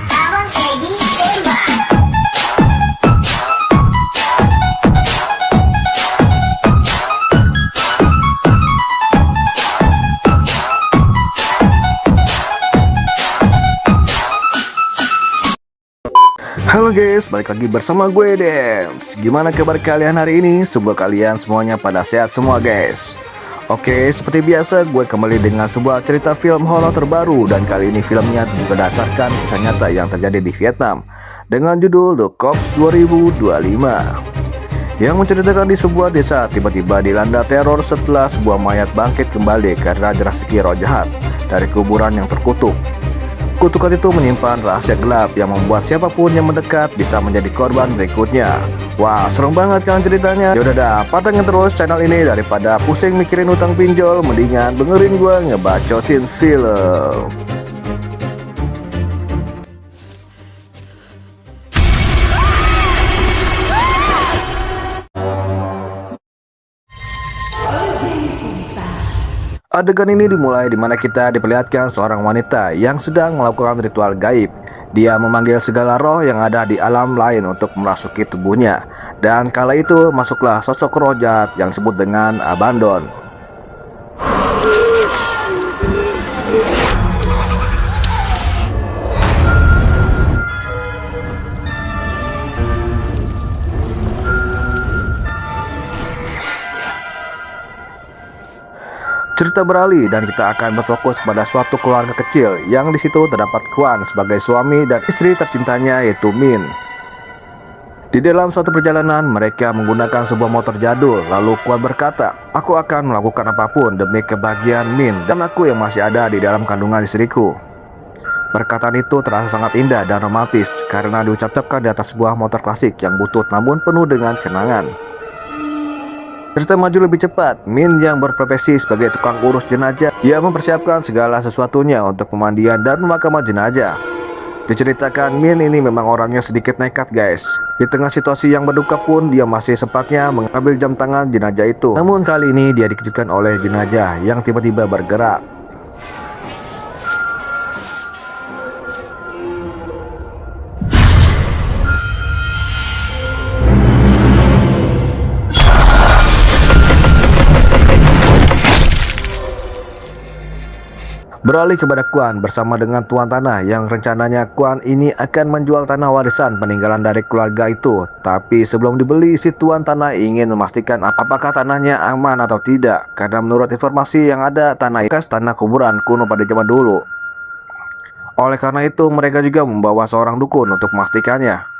Abang Teddy tembak. Halo guys, balik lagi bersama gue Dance. Gimana kabar kalian hari ini? Semoga kalian semuanya pada sehat semua guys. Oke, seperti biasa gue kembali dengan sebuah cerita film horor terbaru. Dan kali ini filmnya berdasarkan kisah nyata yang terjadi di Vietnam dengan judul The Corps 2025, yang menceritakan di sebuah desa tiba-tiba dilanda teror setelah sebuah mayat bangkit kembali karena dirasuki roh jahat dari kuburan yang terkutuk. Kutukan itu menyimpan rahasia gelap yang membuat siapapun yang mendekat bisa menjadi korban berikutnya. Wah, serem banget kan ceritanya. Yaudah dah, patengin terus channel ini daripada pusing mikirin utang pinjol. Mendingan dengerin gua ngebacotin film. Adegan ini dimulai di mana kita diperlihatkan seorang wanita yang sedang melakukan ritual gaib. Dia memanggil segala roh yang ada di alam lain untuk merasuki tubuhnya. Dan kala itu masuklah sosok roh jahat yang disebut dengan Abandon. Cerita beralih dan kita akan berfokus pada suatu keluarga kecil yang di situ terdapat Kwan sebagai suami dan istri tercintanya yaitu Min. Di dalam suatu perjalanan mereka menggunakan sebuah motor jadul. Lalu Kwan berkata, "Aku akan melakukan apapun demi kebahagiaan Min dan aku yang masih ada di dalam kandungan istriku." Perkataan itu terasa sangat indah dan romantis karena diucapkan di atas sebuah motor klasik yang butut namun penuh dengan kenangan. Cerita maju lebih cepat. Min yang berprofesi sebagai tukang urus jenazah. Ia mempersiapkan segala sesuatunya untuk pemandian dan pemakaman jenazah. Diceritakan Min ini memang orangnya sedikit nekat guys. Di tengah situasi yang berduka pun dia masih sempatnya mengambil jam tangan jenazah itu. Namun kali ini dia dikejutkan oleh jenazah yang tiba-tiba bergerak. Beralih kepada Kwan bersama dengan tuan tanah yang rencananya Kwan ini akan menjual tanah warisan peninggalan dari keluarga itu. Tapi sebelum dibeli, si tuan tanah ingin memastikan apakah tanahnya aman atau tidak. Karena menurut informasi yang ada, tanah bekas tanah kuburan kuno pada zaman dulu. Oleh karena itu mereka juga membawa seorang dukun untuk memastikannya.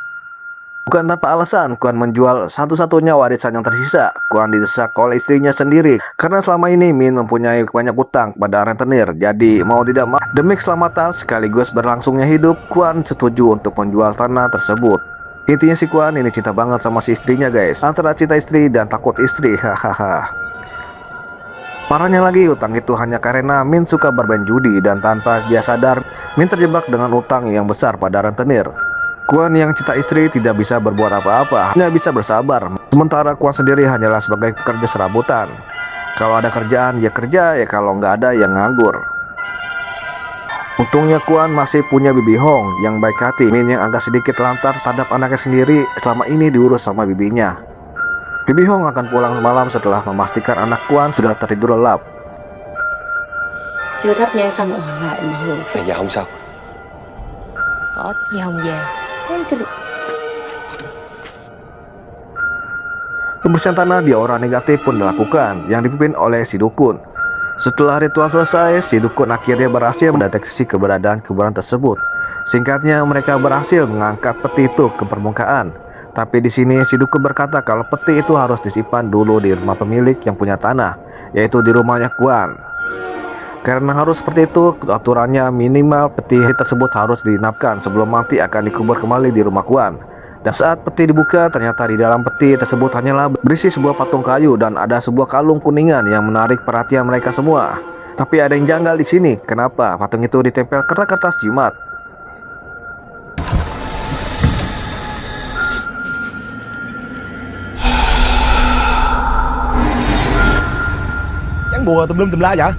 Bukan tanpa alasan Kwan menjual satu-satunya warisan yang tersisa. Kwan didesak oleh istrinya sendiri karena selama ini Min mempunyai banyak utang pada rentenir. Jadi mau tidak mau, demi keselamatan sekaligus berlangsungnya hidup, Kwan setuju untuk menjual tanah tersebut. Intinya si Kwan ini cinta banget sama si istrinya guys. Antara cinta istri dan takut istri. Hahaha. Parahnya lagi, utang itu hanya karena Min suka bermain judi. Dan tanpa dia sadar, Min terjebak dengan utang yang besar pada rentenir. Kwan yang cinta istri tidak bisa berbuat apa-apa, hanya bisa bersabar. Sementara Kwan sendiri hanyalah sebagai pekerja serabutan. Kalau ada kerjaan ya kerja, ya kalau nggak ada ya nganggur. Untungnya Kwan masih punya Bibi Hong yang baik hati. Min yang agak sedikit lantar terhadap anaknya sendiri selama ini diurus sama bibinya. Bibi Hong akan pulang malam setelah memastikan anak Kwan sudah tertidur lelap. Chưa thắp nhang xong ở lại mà hưởng Về giờ không sao. có gì không về. Pembersihan tanah di aura negatif pun dilakukan, yang dipimpin oleh si dukun. Setelah ritual selesai, si dukun akhirnya berhasil mendeteksi keberadaan kuburan tersebut. Singkatnya, mereka berhasil mengangkat peti itu ke permukaan. Tapi di sini si dukun berkata kalau peti itu harus disimpan dulu di rumah pemilik yang punya tanah, yaitu di rumahnya Kwan. Karena harus seperti itu, aturannya minimal peti tersebut harus diinapkan sebelum mati akan dikubur kembali di rumah Kwan. Dan saat peti dibuka, ternyata di dalam peti tersebut hanyalah berisi sebuah patung kayu dan ada sebuah kalung kuningan yang menarik perhatian mereka semua. Tapi ada yang janggal di sini. Kenapa patung itu ditempel kena kertas jimat? Chắn bùa tùm lum tùm la vậy?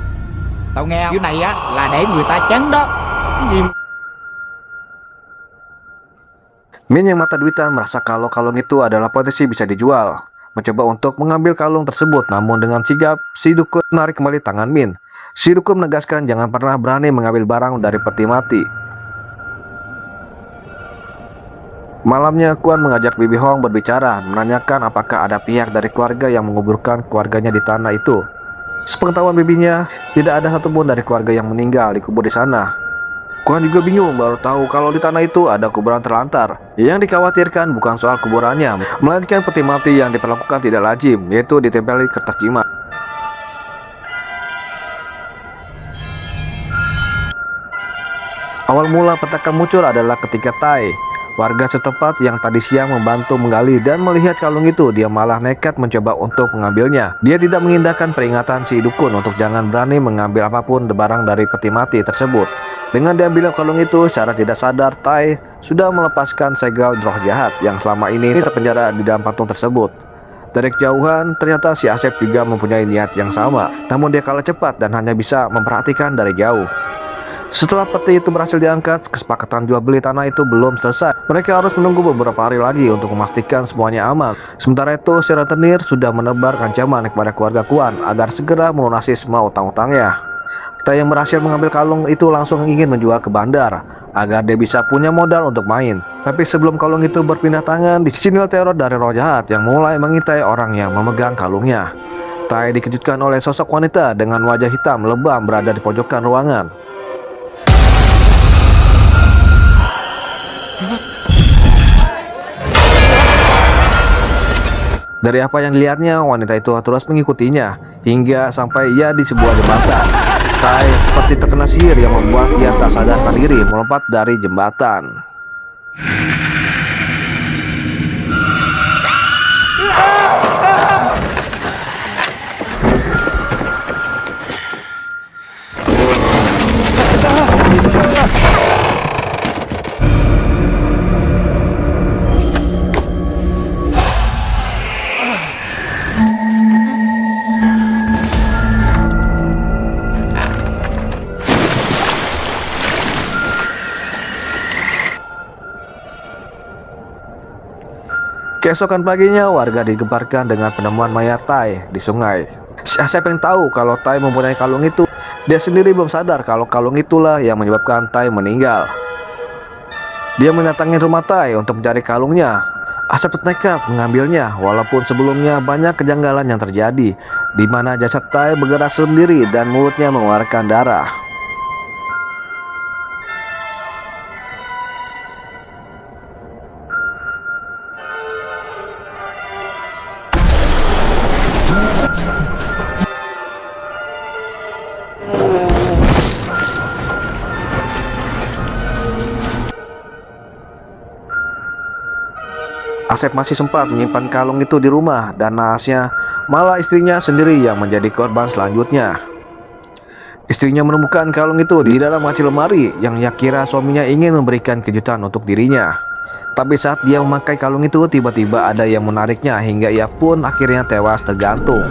Tao nghe kiểu này á là để người ta chấn đó. Cái gì Min yang mata duitan merasa kalau kalung itu adalah potensi bisa dijual. Mencoba untuk mengambil kalung tersebut, namun dengan sigap si dukun menarik kembali tangan Min. Si dukun menegaskan jangan pernah berani mengambil barang dari peti mati. Malamnya Kuan mengajak Bibi Hong berbicara, menanyakan apakah ada pihak dari keluarga yang menguburkan keluarganya di tanah itu. Sepengetahuan bibinya, tidak ada satupun dari keluarga yang meninggal dikubur di sana. Kuan juga bingung, baru tahu kalau di tanah itu ada kuburan terlantar. Yang dikhawatirkan bukan soal kuburannya, melainkan peti mati yang diperlakukan tidak lazim, yaitu ditempeli kertas jimat. Awal mula petaka muncul adalah ketika Tai, warga setempat yang tadi siang membantu menggali dan melihat kalung itu, dia malah nekat mencoba untuk mengambilnya. Dia tidak mengindahkan peringatan si dukun untuk jangan berani mengambil apapun barang dari peti mati tersebut. Dengan diambil kalung itu, secara tidak sadar Tai sudah melepaskan segel roh jahat yang selama ini terpenjara di dalam patung tersebut. Dari kejauhan, ternyata si Asep juga mempunyai niat yang sama, namun dia kalah cepat dan hanya bisa memperhatikan dari jauh. Setelah peti itu berhasil diangkat, kesepakatan jual beli tanah itu belum selesai. Mereka harus menunggu beberapa hari lagi untuk memastikan semuanya aman. Sementara itu, si rentenir sudah menebar ancaman kepada keluarga Kuan agar segera melunasi semua utang-utangnya. Tai yang berhasil mengambil kalung itu langsung ingin menjual ke bandar agar dia bisa punya modal untuk main. Tapi sebelum kalung itu berpindah tangan, disinilah teror dari roh jahat yang mulai mengintai orang yang memegang kalungnya. Tai dikejutkan oleh sosok wanita dengan wajah hitam lebam berada di pojokan ruangan. Dari apa yang dilihatnya, wanita itu terus mengikutinya hingga sampai ia di sebuah jembatan. Tai seperti terkena sihir yang membuat ia tak sadarkan diri melompat dari jembatan. Keesokan paginya, warga digemparkan dengan penemuan mayat Tai di sungai. Siapa yang tahu kalau Tai mempunyai kalung itu? Dia sendiri belum sadar kalau kalung itulah yang menyebabkan Tai meninggal. Dia mendatangi rumah Tai untuk mencari kalungnya. Asep nekat mengambilnya, walaupun sebelumnya banyak kejanggalan yang terjadi, di mana jasad Tai bergerak sendiri dan mulutnya mengeluarkan darah. Asep masih sempat menyimpan kalung itu di rumah dan naasnya malah istrinya sendiri yang menjadi korban selanjutnya. Istrinya menemukan kalung itu di dalam laci lemari yang ia kira suaminya ingin memberikan kejutan untuk dirinya. Tapi saat dia memakai kalung itu, tiba-tiba ada yang menariknya hingga ia pun akhirnya tewas tergantung.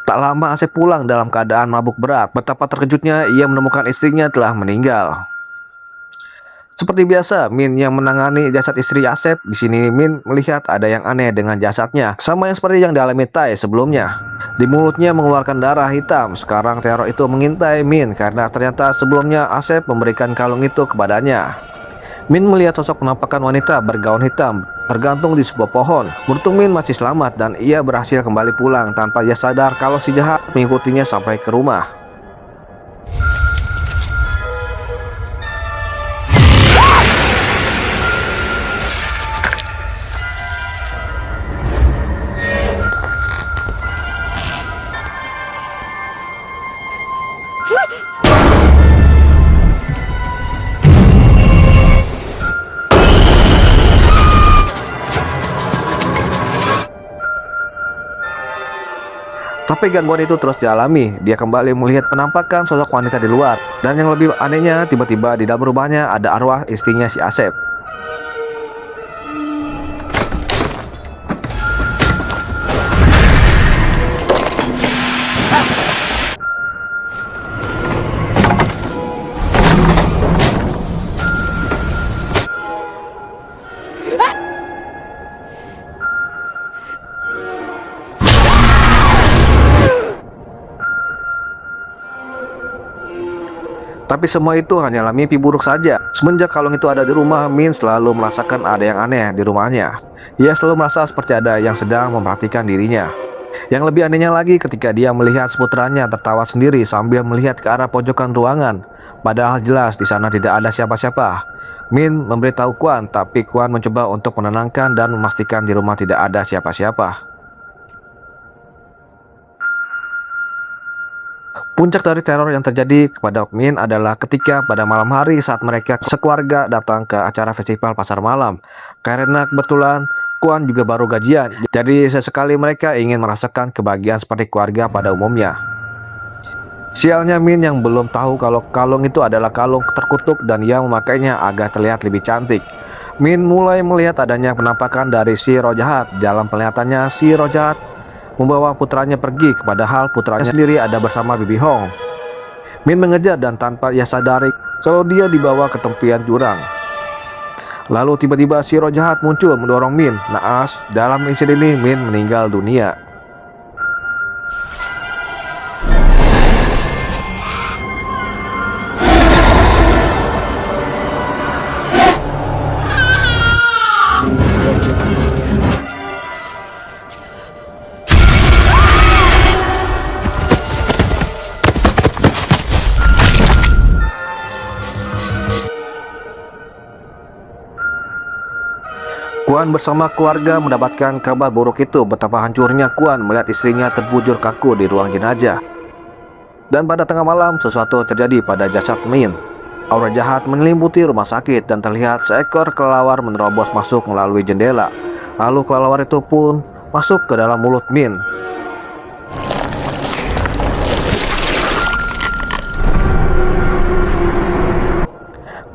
Tak lama Asep pulang dalam keadaan mabuk berat. Betapa terkejutnya ia menemukan istrinya telah meninggal. Seperti biasa, Min yang menangani jasad istri Asep. Di sini Min melihat ada yang aneh dengan jasadnya, sama yang seperti yang dialami Tai sebelumnya. Di mulutnya mengeluarkan darah hitam. Sekarang teror itu mengintai Min karena ternyata sebelumnya Asep memberikan kalung itu kepadanya. Min melihat sosok penampakan wanita bergaun hitam tergantung di sebuah pohon. Beruntung Min masih selamat dan ia berhasil kembali pulang tanpa ia sadar kalau si jahat mengikutinya sampai ke rumah. Tapi gangguan itu terus dialami. Dia kembali melihat penampakan sosok wanita di luar. Dan yang lebih anehnya, tiba-tiba di dalam rumahnya ada arwah istrinya si Asep. Tapi semua itu hanyalah mimpi buruk saja. Semenjak kalung itu ada di rumah, Min selalu merasakan ada yang aneh di rumahnya. Ia selalu merasa seperti ada yang sedang memperhatikan dirinya. Yang lebih anehnya lagi ketika dia melihat seputranya tertawa sendiri sambil melihat ke arah pojokan ruangan. Padahal jelas di sana tidak ada siapa-siapa. Min memberitahu Kuan, tapi Kuan mencoba untuk menenangkan dan memastikan di rumah tidak ada siapa-siapa. Puncak dari teror yang terjadi kepada Min adalah ketika pada malam hari saat mereka sekeluarga datang ke acara festival pasar malam. Karena kebetulan Kuan juga baru gajian, jadi sesekali mereka ingin merasakan kebahagiaan seperti keluarga pada umumnya. Sialnya Min yang belum tahu kalau kalung itu adalah kalung terkutuk dan ia memakainya agar terlihat lebih cantik. Min mulai melihat adanya penampakan dari si roh jahat. Dalam penglihatannya si roh jahat membawa putranya pergi, padahal putranya sendiri ada bersama Bibi Hong. Min mengejar dan tanpa ia sadari kalau dia dibawa ke tepian jurang. Lalu tiba-tiba si roh jahat muncul mendorong Min. Naas, dalam insiden ini Min meninggal dunia. Kuan bersama keluarga mendapatkan kabar buruk itu. Betapa hancurnya Kuan melihat istrinya terbujur kaku di ruang jenazah. Dan pada tengah malam sesuatu terjadi pada jasad Min. Aura jahat menyelimuti rumah sakit dan terlihat seekor kelelawar menerobos masuk melalui jendela. Lalu kelelawar itu pun masuk ke dalam mulut Min.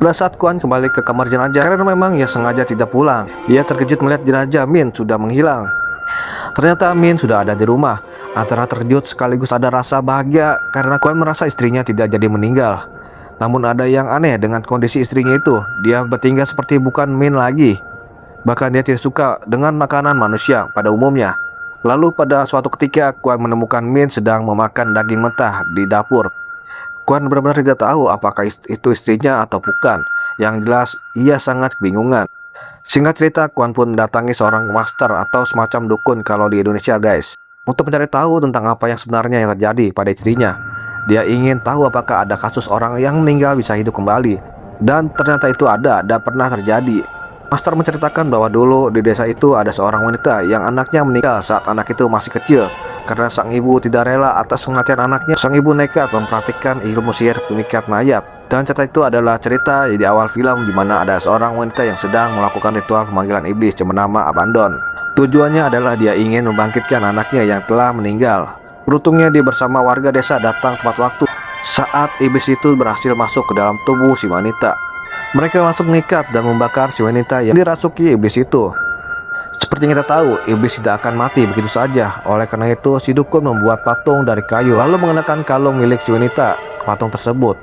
Pada saat Kuan kembali ke kamar jenazah, karena memang ia sengaja tidak pulang, ia terkejut melihat jenazah Min sudah menghilang. Ternyata Min sudah ada di rumah. Antara terkejut sekaligus ada rasa bahagia karena Kuan merasa istrinya tidak jadi meninggal. Namun ada yang aneh dengan kondisi istrinya itu. Dia bertingkah seperti bukan Min lagi. Bahkan dia tidak suka dengan makanan manusia pada umumnya. Lalu pada suatu ketika Kuan menemukan Min sedang memakan daging mentah di dapur. Kuan benar-benar tidak tahu apakah itu istrinya atau bukan. Yang jelas ia sangat kebingungan. Singkat cerita, Kuan pun mendatangi seorang master atau semacam dukun kalau di Indonesia guys, untuk mencari tahu tentang apa yang sebenarnya yang terjadi pada istrinya. Dia ingin tahu apakah ada kasus orang yang meninggal bisa hidup kembali. Dan ternyata itu ada dan pernah terjadi. Master menceritakan bahwa dulu di desa itu ada seorang wanita yang anaknya meninggal saat anak itu masih kecil. Karena sang ibu tidak rela atas kematian anaknya, sang ibu nekat mempraktikkan ilmu sihir pemikat mayat. Dan cerita itu adalah cerita di awal film di mana ada seorang wanita yang sedang melakukan ritual pemanggilan iblis yang bernama Abandon. Tujuannya adalah dia ingin membangkitkan anaknya yang telah meninggal. Beruntungnya dia bersama warga desa datang tepat waktu saat iblis itu berhasil masuk ke dalam tubuh si wanita. Mereka langsung mengikat dan membakar si wanita yang dirasuki iblis itu. Seperti yang kita tahu, iblis tidak akan mati begitu saja. Oleh karena itu, si dukun membuat patung dari kayu lalu mengenakan kalung milik si wanita ke patung tersebut.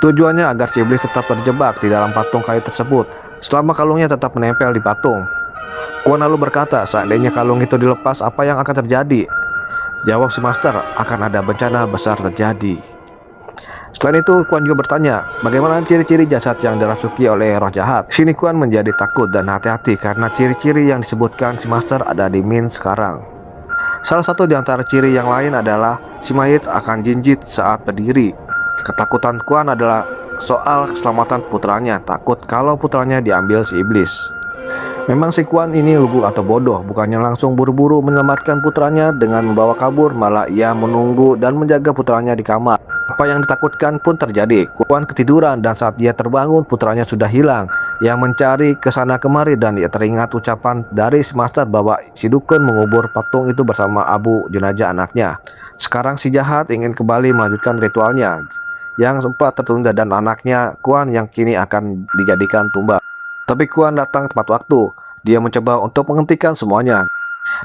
Tujuannya agar si iblis tetap terjebak di dalam patung kayu tersebut selama kalungnya tetap menempel di patung. Kuan lalu berkata, seandainya kalung itu dilepas, apa yang akan terjadi? Jawab si master, akan ada bencana besar terjadi. Selain itu, Kuan juga bertanya, bagaimana ciri-ciri jasad yang dirasuki oleh roh jahat? Sini Kuan menjadi takut dan hati-hati karena ciri-ciri yang disebutkan si master ada di Min sekarang. Salah satu di antara ciri yang lain adalah si mayit akan jinjit saat berdiri. Ketakutan Kuan adalah soal keselamatan putranya, takut kalau putranya diambil si iblis. Memang si Kuan ini lugu atau bodoh, bukannya langsung buru-buru menyelamatkan putranya dengan membawa kabur, malah ia menunggu dan menjaga putranya di kamar. Apa yang ditakutkan pun terjadi. Kuan ketiduran dan saat dia terbangun putranya sudah hilang. Ia mencari ke sana kemari dan ia teringat ucapan dari si master bahwa si dukun mengubur patung itu bersama abu jenazah anaknya. Sekarang si jahat ingin kembali melanjutkan ritualnya yang sempat tertunda dan anaknya Kuan yang kini akan dijadikan tumbal. Tapi Kuan datang tepat waktu. Dia mencoba untuk menghentikan semuanya.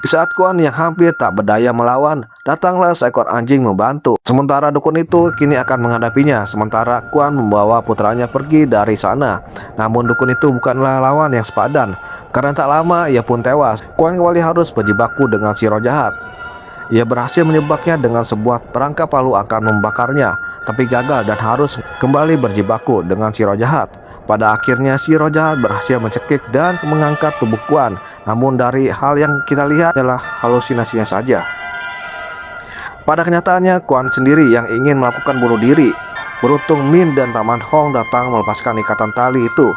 Di saat Kuan yang hampir tak berdaya melawan, datanglah seekor anjing membantu. Sementara dukun itu kini akan menghadapinya, sementara Kuan membawa putranya pergi dari sana. Namun dukun itu bukanlah lawan yang sepadan. Karena tak lama ia pun tewas. Kuan kembali harus berjibaku dengan si roh jahat. Ia berhasil menyebabnya dengan sebuah perangkap palu akan membakarnya, tapi gagal dan harus kembali berjibaku dengan si roh jahat. Pada akhirnya si roh jahat berhasil mencekik dan mengangkat tubuh Kuan. Namun dari hal yang kita lihat adalah halusinasinya saja. Pada kenyataannya Kuan sendiri yang ingin melakukan bunuh diri. Beruntung Min dan Paman Hong datang melepaskan ikatan tali itu.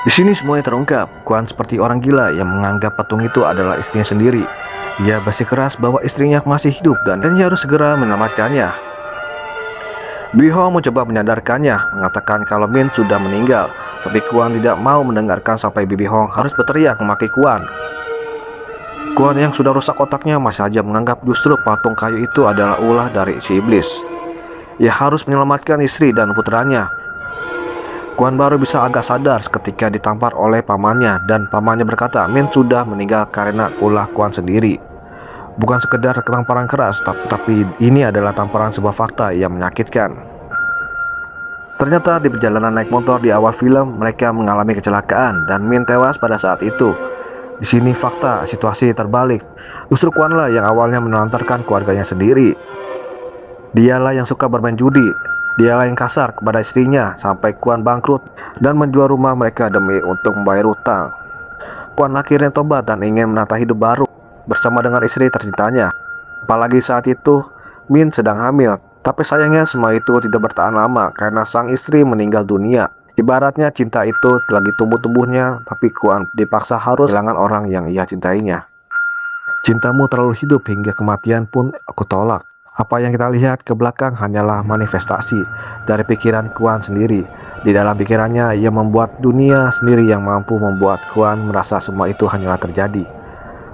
Di sini semuanya terungkap. Kuan seperti orang gila yang menganggap patung itu adalah istrinya sendiri. Ia bersikeras bahwa istrinya masih hidup dan ia harus segera menyelamatkannya. Bi Hong mencoba menyadarkannya, mengatakan kalau Min sudah meninggal. Tapi Kuan tidak mau mendengarkan sampai Bibi Hong harus berteriak memaki Kuan. Kuan yang sudah rusak otaknya masih saja menganggap justru patung kayu itu adalah ulah dari si iblis. Ia harus menyelamatkan istri dan putranya. Kuan baru bisa agak sadar ketika ditampar oleh pamannya dan pamannya berkata Min sudah meninggal karena ulah Kuan sendiri. Bukan sekedar tamparan keras, tapi ini adalah tamparan sebuah fakta yang menyakitkan. Ternyata di perjalanan naik motor di awal film mereka mengalami kecelakaan dan Min tewas pada saat itu. Di sini fakta situasi terbalik. Justru Kuanlah yang awalnya menelantarkan keluarganya sendiri. Dialah yang suka bermain judi. Dialah yang kasar kepada istrinya sampai Kuan bangkrut dan menjual rumah mereka demi untuk membayar utang. Kuan akhirnya tobat dan ingin menata hidup baru bersama dengan istri tercintanya. Apalagi saat itu Min sedang hamil. Tapi sayangnya semua itu tidak bertahan lama karena sang istri meninggal dunia. Ibaratnya cinta itu lagi tumbuh-tumbuhnya, tapi Kuan dipaksa harus kehilangan orang yang ia cintainya. Cintamu terlalu hidup hingga kematian pun aku tolak. Apa yang kita lihat ke belakang hanyalah manifestasi dari pikiran Kuan sendiri. Di dalam pikirannya ia membuat dunia sendiri yang mampu membuat Kuan merasa semua itu hanyalah terjadi.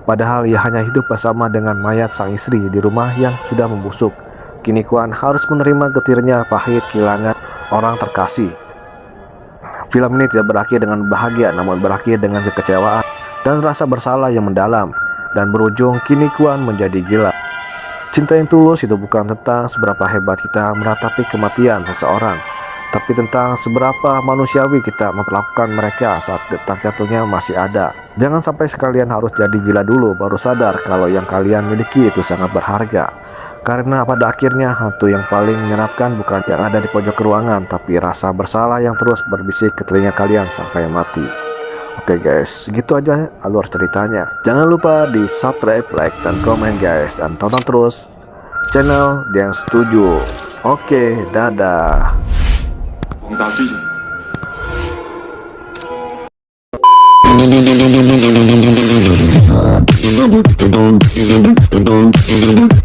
Padahal ia hanya hidup bersama dengan mayat sang istri di rumah yang sudah membusuk. Kini Kuan harus menerima getirnya pahit kehilangan orang terkasih. Film ini tidak berakhir dengan bahagia, namun berakhir dengan kekecewaan dan rasa bersalah yang mendalam. Dan berujung kini Kuan menjadi gila. Cinta yang tulus itu bukan tentang seberapa hebat kita meratapi kematian seseorang, tapi tentang seberapa manusiawi kita memperlakukan mereka saat detak jatuhnya masih ada. Jangan sampai sekalian harus jadi gila dulu baru sadar kalau yang kalian miliki itu sangat berharga. Karena pada akhirnya hantu yang paling menyeramkan bukan yang ada di pojok ruangan, tapi rasa bersalah yang terus berbisik ke telinga kalian sampai mati. Oke guys, gitu aja alur ceritanya. Jangan lupa di subscribe, like, dan komen guys. Dan tonton terus channel Dance 7. Oke, dadah. 广大追警。Dun dun dun dun dun dun dun dun dun dun dun dun dun dun dun dun dun dun